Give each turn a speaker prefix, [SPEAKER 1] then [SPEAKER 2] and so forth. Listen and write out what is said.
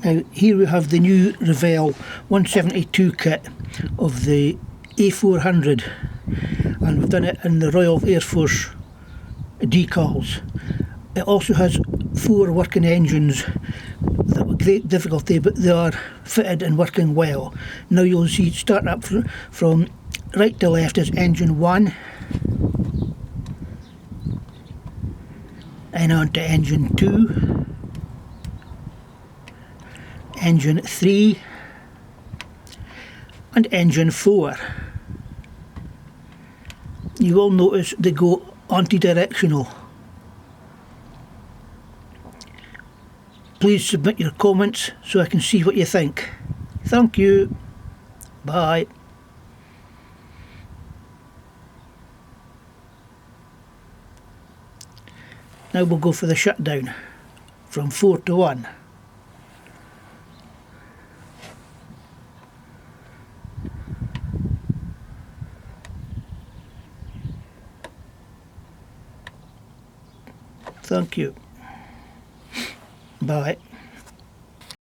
[SPEAKER 1] Now here we have the new Revell 172 kit of the A400, and we've done it in the Royal Air Force decals. It also has 4 working engines that were great difficulty, but they are fitted and working well. Now you'll see, start up from right to left is engine 1, and on to engine 2, engine 3 and engine 4. You will notice they go anti-directional. Please submit your comments so I can see what you think. Thank you. Bye. Now we'll go for the shutdown from 4 to 1. Thank you. Bye.